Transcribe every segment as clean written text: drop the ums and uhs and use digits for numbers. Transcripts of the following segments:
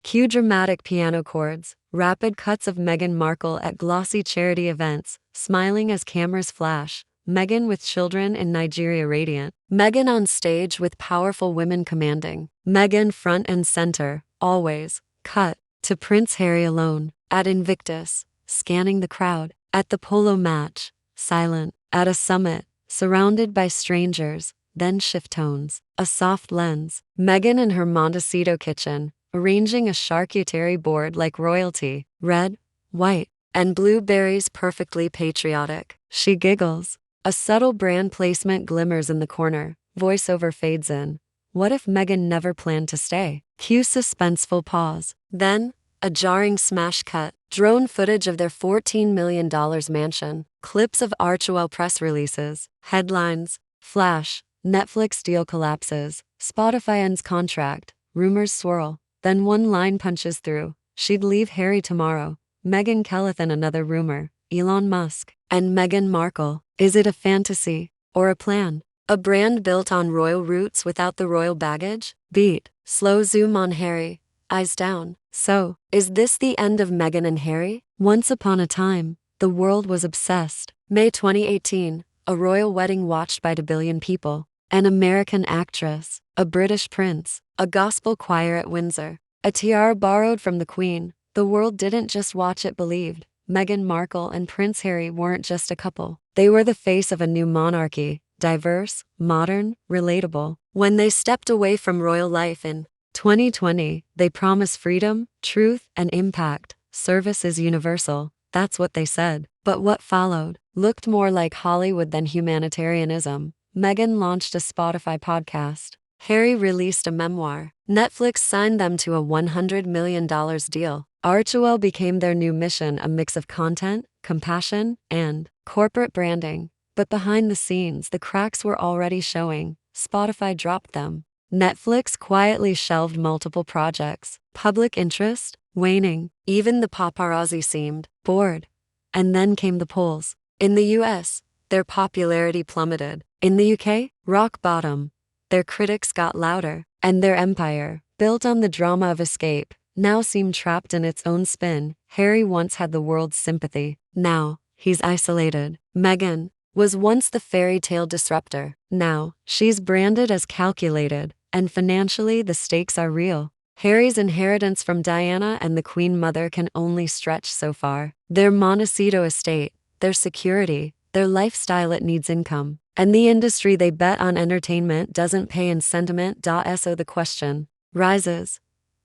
Cue dramatic piano chords, rapid cuts of Meghan Markle at glossy charity events, smiling as cameras flash, Meghan with children in Nigeria radiant, Meghan on stage with powerful women commanding, Meghan front and center, always, cut, to Prince Harry alone, at Invictus, scanning the crowd, at the polo match, silent, at a summit, surrounded by strangers, then shift tones, a soft lens, Meghan in her Montecito kitchen, arranging a charcuterie board like royalty, red, white, and blueberries perfectly patriotic. She giggles. A subtle brand placement glimmers in the corner, voiceover fades in. What if Meghan never planned to stay? Cue suspenseful pause. Then, a jarring smash cut, drone footage of their $14 million mansion, clips of Archewell press releases, headlines, flash, Netflix deal collapses, Spotify ends contract, rumors swirl. Then one line punches through. She'd leave Harry tomorrow. Meghan Kellethan another rumor. Elon Musk. And Meghan Markle. Is it a fantasy? Or a plan? A brand built on royal roots without the royal baggage? Beat. Slow zoom on Harry. Eyes down. So, is this the end of Meghan and Harry? Once upon a time, the world was obsessed. May 2018. A royal wedding watched by 2 billion people. An American actress. A British prince. A gospel choir at Windsor. A tiara borrowed from the Queen. The world didn't just watch, it believed. Meghan Markle and Prince Harry weren't just a couple. They were the face of a new monarchy, diverse, modern, relatable. When they stepped away from royal life in 2020, they promised freedom, truth, and impact. Service is universal. That's what they said. But what followed looked more like Hollywood than humanitarianism. Meghan launched a Spotify podcast. Harry released a memoir. Netflix signed them to a $100 million deal. Archewell became their new mission, a mix of content, compassion, and corporate branding. But behind the scenes, the cracks were already showing. Spotify dropped them. Netflix quietly shelved multiple projects. Public interest waning. Even the paparazzi seemed bored. And then came the polls. In the US, their popularity plummeted. In the UK, rock bottom. Their critics got louder, and their empire, built on the drama of escape, now seemed trapped in its own spin. Harry once had the world's sympathy. Now, he's isolated. Meghan was once the fairy tale disruptor. Now, she's branded as calculated, and financially the stakes are real. Harry's inheritance from Diana and the Queen Mother can only stretch so far. Their Montecito estate, their security, their lifestyle, it needs income. And the industry they bet on, entertainment, doesn't pay in sentiment. So the question rises.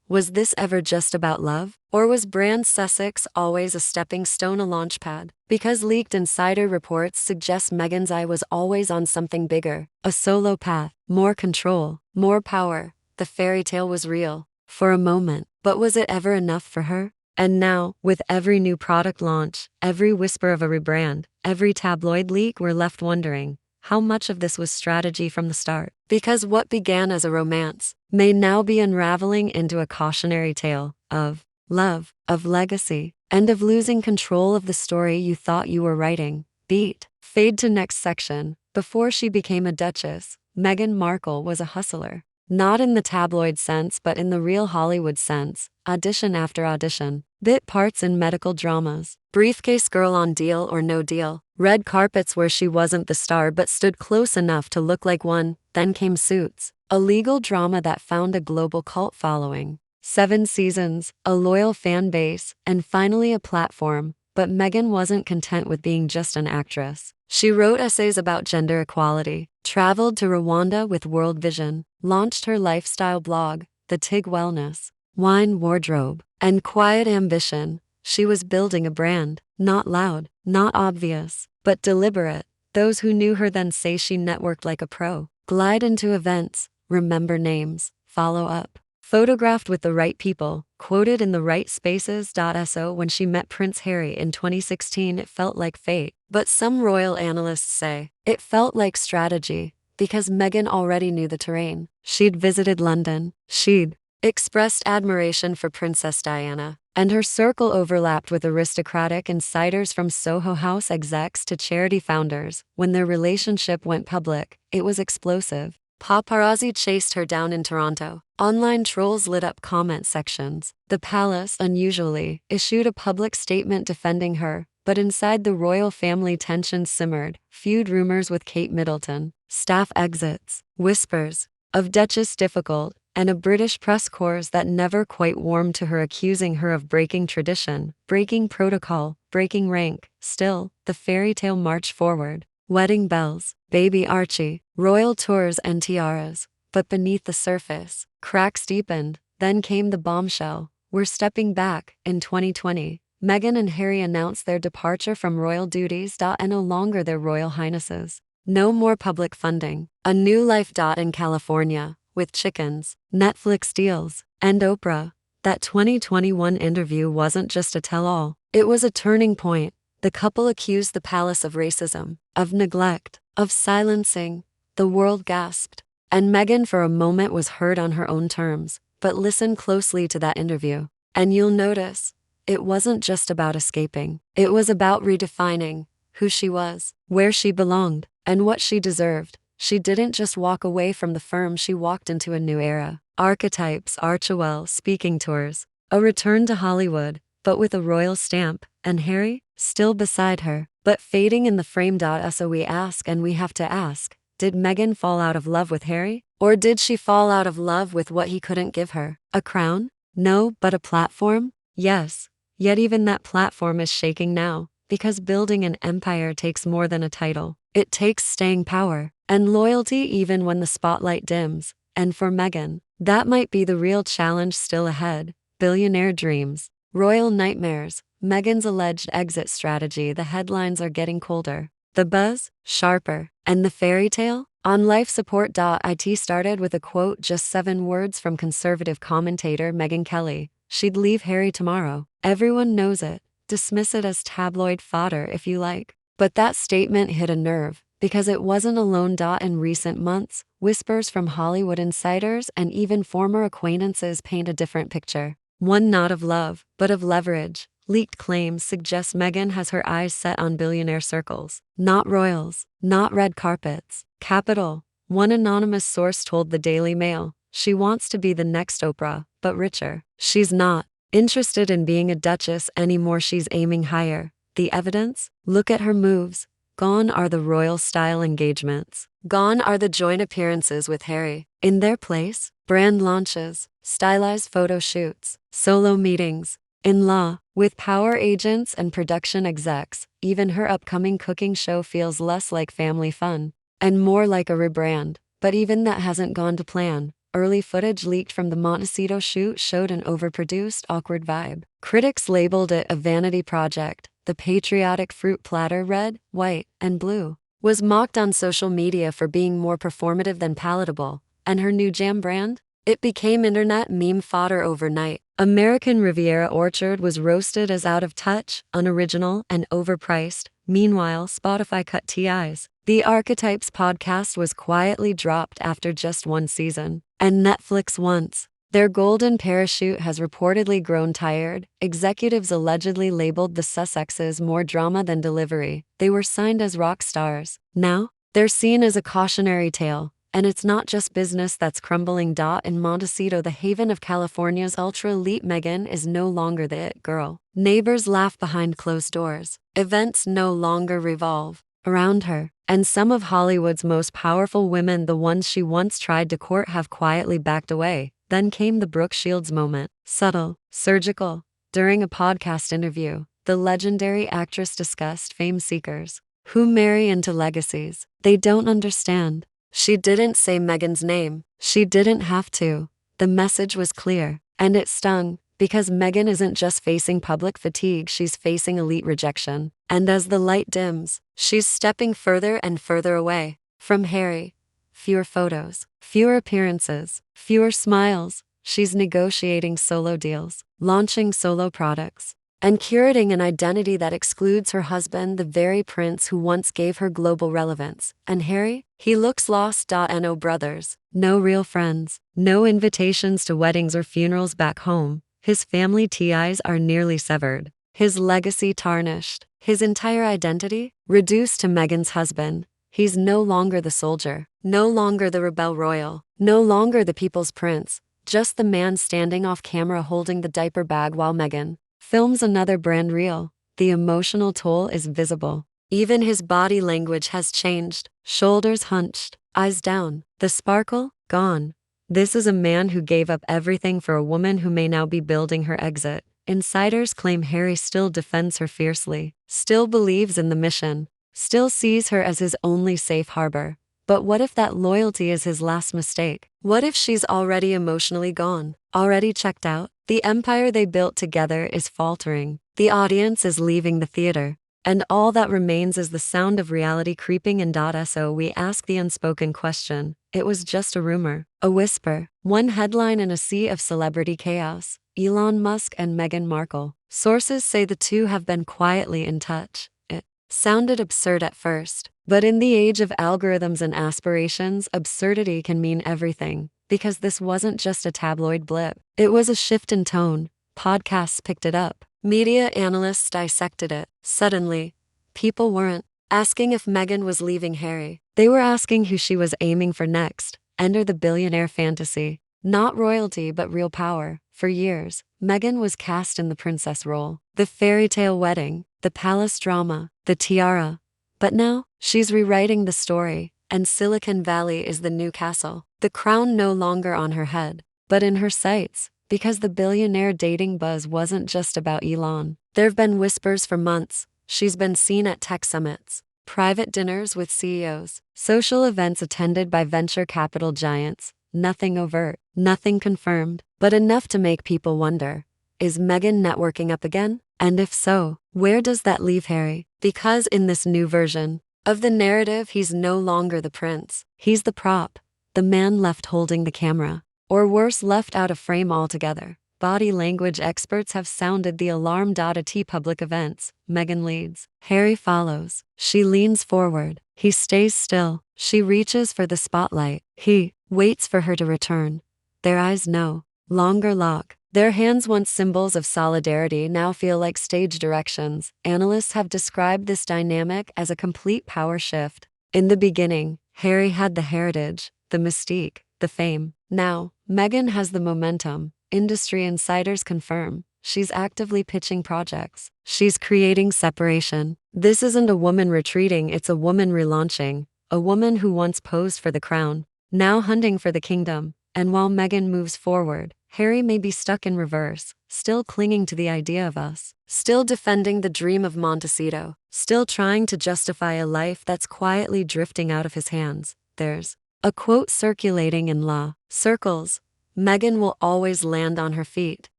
Was this ever just about love? Or was brand Sussex always a stepping stone, a launchpad? Because leaked insider reports suggest Meghan's eye was always on something bigger. A solo path, more control, more power. The fairy tale was real. For a moment. But was it ever enough for her? And now, with every new product launch, every whisper of a rebrand, every tabloid leak, we're left wondering. How much of this was strategy from the start? Because what began as a romance may now be unraveling into a cautionary tale of love, of legacy, and of losing control of the story you thought you were writing. Beat. Fade to next section. Before she became a duchess, Meghan Markle was a hustler. Not in the tabloid sense, but in the real Hollywood sense. Audition after audition. Bit parts in medical dramas. Briefcase girl on Deal or No Deal. Red carpets where she wasn't the star but stood close enough to look like one. Then came Suits, a legal drama that found a global cult following. 7 seasons, a loyal fan base, and finally a platform. But Meghan wasn't content with being just an actress. She wrote essays about gender equality, traveled to Rwanda with World Vision, launched her lifestyle blog, The Tig Wellness, Wine Wardrobe, and Quiet Ambition. She was building a brand, not loud, not obvious, but deliberate. Those who knew her then say she networked like a pro. Glide into events, remember names, follow up. Photographed with the right people, quoted in the right spaces. So when she met Prince Harry in 2016, it felt like fate. But some royal analysts say it felt like strategy, because Meghan already knew the terrain. She'd visited London. She'd expressed admiration for Princess Diana, and her circle overlapped with aristocratic insiders from Soho House execs to charity founders. When their relationship went public, it was explosive. Paparazzi chased her down in Toronto. Online trolls lit up comment sections. The palace, unusually, issued a public statement defending her, but inside the royal family tension simmered, feud rumors with Kate Middleton, staff exits, whispers of Duchess difficult, and a British press corps that never quite warmed to her, accusing her of breaking tradition, breaking protocol, breaking rank. Still, the fairy tale marched forward. Wedding bells, baby Archie, royal tours and tiaras. But beneath the surface, cracks deepened. Then came the bombshell. We're stepping back. In 2020, Meghan and Harry announced their departure from royal duties. And no longer their royal highnesses. No more public funding. A new life. In California, with chickens, Netflix deals, and Oprah. That 2021 interview wasn't just a tell-all. It was a turning point. The couple accused the palace of racism, of neglect, of silencing. The world gasped. And Meghan for a moment was heard on her own terms. But listen closely to that interview, and you'll notice, it wasn't just about escaping. It was about redefining who she was, where she belonged, and what she deserved. She didn't just walk away from the firm, she walked into a new era. Archetypes, Archewell, speaking tours, a return to Hollywood, but with a royal stamp, and Harry, still beside her, but fading in the frame. So we ask, and we have to ask, did Meghan fall out of love with Harry? Or did she fall out of love with what he couldn't give her? A crown? No, but a platform? Yes. Yet even that platform is shaking now, because building an empire takes more than a title. It takes staying power and loyalty even when the spotlight dims. And for Meghan, that might be the real challenge still ahead. Billionaire dreams, royal nightmares, Meghan's alleged exit strategy. The headlines are getting colder, the buzz sharper, and the fairy tale on life support. It started with a quote, just 7 words from conservative commentator Megyn Kelly. She'd leave Harry tomorrow. Everyone knows it. Dismiss it as tabloid fodder if you like. But that statement hit a nerve, because it wasn't alone. In recent months, whispers from Hollywood insiders and even former acquaintances paint a different picture. One not of love, but of leverage. Leaked claims suggest Meghan has her eyes set on billionaire circles. Not royals, not red carpets. Capital. One anonymous source told the Daily Mail, she wants to be the next Oprah, but richer. She's not interested in being a duchess anymore, she's aiming higher. The evidence? Look at her moves. Gone are the royal-style engagements. Gone are the joint appearances with Harry. In their place, brand launches, stylized photo shoots, solo meetings. In law, with power agents and production execs, even her upcoming cooking show feels less like family fun and more like a rebrand. But even that hasn't gone to plan. Early footage leaked from the Montecito shoot showed an overproduced, awkward vibe. Critics labeled it a vanity project. The patriotic fruit platter, red, white, and blue, was mocked on social media for being more performative than palatable. And her new jam brand? It became internet meme fodder overnight. American Riviera Orchard was roasted as out of touch, unoriginal, and overpriced. Meanwhile, Spotify cut TIs. The Archetypes podcast was quietly dropped after just 1 season. And Netflix once. Their golden parachute has reportedly grown tired. Executives allegedly labeled the Sussexes more drama than delivery. They were signed as rock stars. Now, they're seen as a cautionary tale. And it's not just business that's crumbling. In Montecito, the haven of California's ultra-elite, Meghan is no longer the it girl. Neighbors laugh behind closed doors. Events no longer revolve around her. And some of Hollywood's most powerful women, the ones she once tried to court, have quietly backed away. Then came the Brooke Shields moment. Subtle, surgical. During a podcast interview, the legendary actress discussed fame seekers who marry into legacies they don't understand. She didn't say Meghan's name. She didn't have to. The message was clear, and it stung, because Meghan isn't just facing public fatigue, she's facing elite rejection. And as the light dims, she's stepping further and further away from Harry. Fewer photos, fewer appearances, fewer smiles. She's negotiating solo deals, launching solo products, and curating an identity that excludes her husband, the very prince who once gave her global relevance. And Harry? He looks lost. No brothers, no real friends, no invitations to weddings or funerals back home. His family ties are nearly severed. His legacy tarnished. His entire identity reduced to Meghan's husband. He's no longer the soldier, no longer the rebel royal, no longer the people's prince, just the man standing off camera holding the diaper bag while Meghan films another brand reel. The emotional toll is visible. Even his body language has changed, shoulders hunched, eyes down, the sparkle gone. This is a man who gave up everything for a woman who may now be building her exit. Insiders claim Harry still defends her fiercely, still believes in the mission, still sees her as his only safe harbor. But what if that loyalty is his last mistake? What if she's already emotionally gone, already checked out? The empire they built together is faltering. The audience is leaving the theater. And all that remains is the sound of reality creeping in. So we ask the unspoken question. It was just a rumor, a whisper, one headline in a sea of celebrity chaos. Elon Musk and Meghan Markle. Sources say the two have been quietly in touch. It sounded absurd at first, but in the age of algorithms and aspirations, absurdity can mean everything. Because this wasn't just a tabloid blip. It was a shift in tone. Podcasts picked it up. Media analysts dissected it. Suddenly, people weren't asking if Meghan was leaving Harry. They were asking who she was aiming for next. Enter the billionaire fantasy. Not royalty but real power. For years, Meghan was cast in the princess role. The fairy tale wedding, the palace drama, the tiara. But now, she's rewriting the story, and Silicon Valley is the new castle. The crown no longer on her head, but in her sights. Because the billionaire dating buzz wasn't just about Elon. There've been whispers for months. She's been seen at tech summits, private dinners with CEOs, social events attended by venture capital giants. Nothing overt, nothing confirmed, but enough to make people wonder. Is Meghan networking up again? And if so, where does that leave Harry? Because in this new version of the narrative, he's no longer the prince. He's the prop, the man left holding the camera. Or worse, left out of frame altogether. Body language experts have sounded the alarm. At public events, Meghan leads. Harry follows. She leans forward. He stays still. She reaches for the spotlight. He waits for her to return. Their eyes no longer lock. Their hands, once symbols of solidarity, now feel like stage directions. Analysts have described this dynamic as a complete power shift. In the beginning, Harry had the heritage, the mystique, the fame. Now, Meghan has the momentum. Industry insiders confirm. She's actively pitching projects. She's creating separation. This isn't a woman retreating, it's a woman relaunching. A woman who once posed for the crown, now hunting for the kingdom. And while Meghan moves forward, Harry may be stuck in reverse, still clinging to the idea of us, still defending the dream of Montecito, still trying to justify a life that's quietly drifting out of his hands. There's a quote circulating in law circles. Meghan will always land on her feet,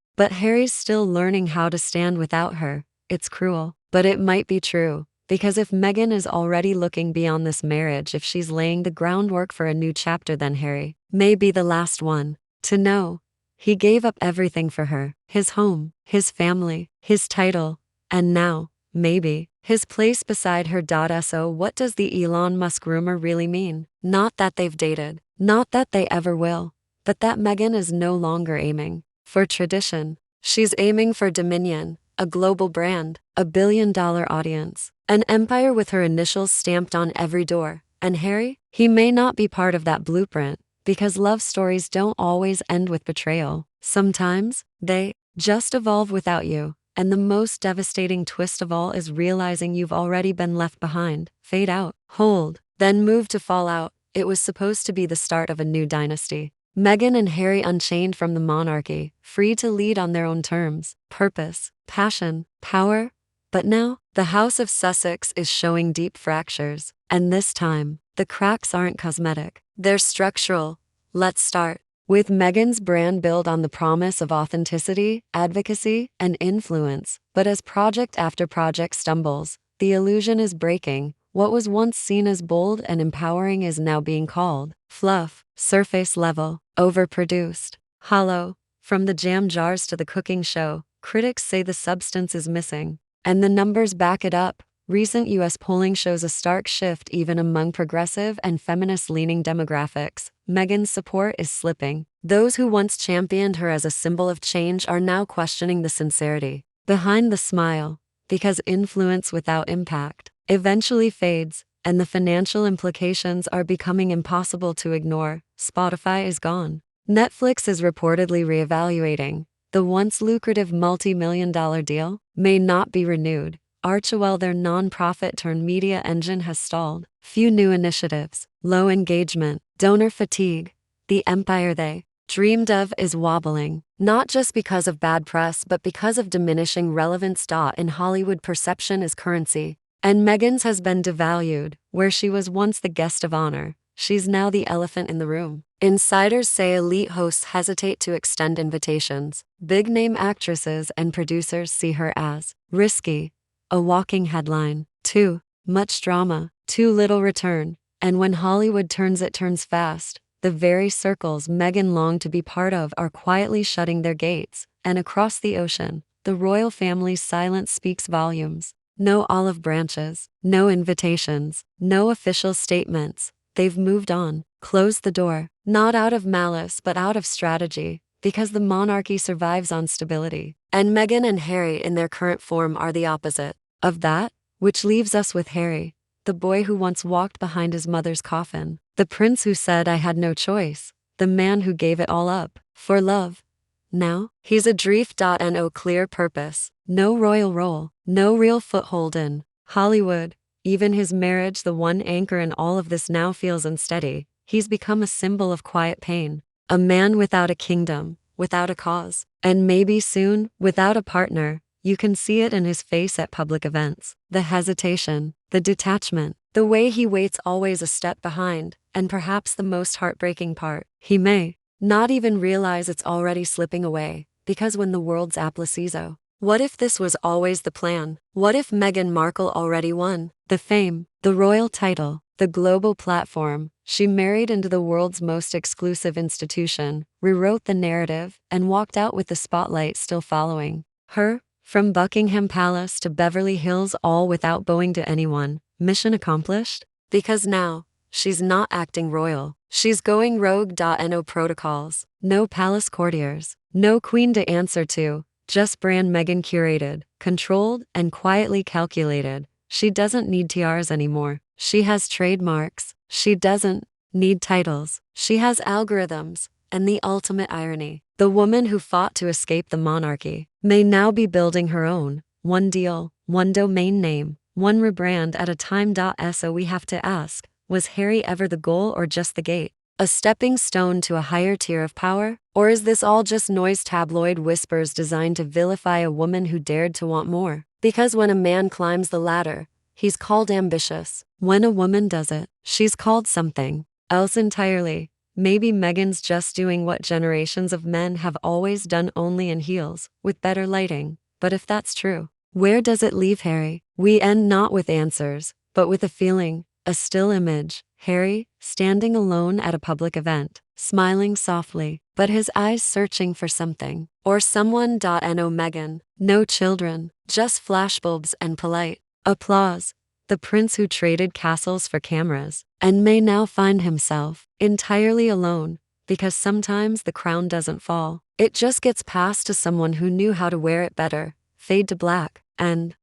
but Harry's still learning how to stand without her. It's cruel, but it might be true. Because if Meghan is already looking beyond this marriage, if she's laying the groundwork for a new chapter, then Harry may be the last one to know. He gave up everything for her, his home, his family, his title, and now, maybe, his place beside her. So what does the Elon Musk rumor really mean? Not that they've dated, not that they ever will, but that Meghan is no longer aiming for tradition. She's aiming for dominion, a global brand, a billion-dollar audience, an empire with her initials stamped on every door. And Harry? He may not be part of that blueprint, because love stories don't always end with betrayal. Sometimes, they just evolve without you. And the most devastating twist of all is realizing you've already been left behind. Fade out, hold, then move to fall out. It was supposed to be the start of a new dynasty. Meghan and Harry unchained from the monarchy, free to lead on their own terms, purpose, passion, power. But now, the House of Sussex is showing deep fractures. And this time, the cracks aren't cosmetic, they're structural. Let's start with Meghan's brand built on the promise of authenticity, advocacy, and influence. But as project after project stumbles, the illusion is breaking. What was once seen as bold and empowering is now being called fluff, surface level, overproduced, hollow. From the jam jars to the cooking show, critics say the substance is missing. And the numbers back it up. Recent U.S. polling shows a stark shift even among progressive and feminist-leaning demographics. Meghan's support is slipping. Those who once championed her as a symbol of change are now questioning the sincerity behind the smile, because influence without impact eventually fades. and the financial implications are becoming impossible to ignore. Spotify is gone. Netflix is reportedly reevaluating. The once lucrative multi-million-dollar deal may not be renewed. Archewell, their non-profit turned media engine, has stalled. Few new initiatives, low engagement, donor fatigue. The empire they dreamed of is wobbling, not just because of bad press but because of diminishing relevance. In Hollywood, perception is currency, and Meghan's has been devalued. Where she was once the guest of honor, she's now the elephant in the room. Insiders say elite hosts hesitate to extend invitations. Big-name actresses and producers see her as risky, a walking headline. Too much drama, too little return. And when Hollywood turns, it turns fast. The very circles Meghan longed to be part of are quietly shutting their gates. And across the ocean, the royal family's silence speaks volumes. No olive branches, no invitations, no official statements. They've moved on, closed the door, not out of malice but out of strategy, because the monarchy survives on stability. And Meghan and Harry in their current form are the opposite of that, which leaves us with Harry, the boy who once walked behind his mother's coffin, the prince who said I had no choice, the man who gave it all up for love. Now, he's adrift. No clear purpose, no royal role, no real foothold in Hollywood. Even his marriage, the one anchor in all of this, now feels unsteady. He's become a symbol of quiet pain, a man without a kingdom, without a cause, and maybe soon, without a partner. You can see it in his face at public events. The hesitation, the detachment, the way he waits, always a step behind, and perhaps the most heartbreaking part, he may not even realize it's already slipping away, because when the world's applausizo. What if this was always the plan? What if Meghan Markle already won the fame, the royal title, the global platform? She married into the world's most exclusive institution, rewrote the narrative, and walked out with the spotlight still following her. From Buckingham Palace to Beverly Hills, all without bowing to anyone. Mission accomplished? Because now, she's not acting royal. She's going rogue. No protocols, no palace courtiers, no queen to answer to, just brand Meghan, curated, controlled, and quietly calculated. She doesn't need tiaras anymore. She has trademarks. She doesn't need titles. She has algorithms. And the ultimate irony, the woman who fought to escape the monarchy may now be building her own. One deal, one domain name, one rebrand at a time. So we have to ask, was Harry ever the goal or just the gate? A stepping stone to a higher tier of power? Or is this all just noise, tabloid whispers designed to vilify a woman who dared to want more? Because when a man climbs the ladder, he's called ambitious. When a woman does it, she's called something else entirely. Maybe Meghan's just doing what generations of men have always done, only in heels, with better lighting. But if that's true, where does it leave Harry? We end not with answers, but with a feeling, a still image. Harry, standing alone at a public event, smiling softly, but his eyes searching for something or someone. No Meghan, no children, just flashbulbs and polite applause. The prince who traded castles for cameras, and may now find himself entirely alone, because sometimes the crown doesn't fall. It just gets passed to someone who knew how to wear it better. Fade to black, and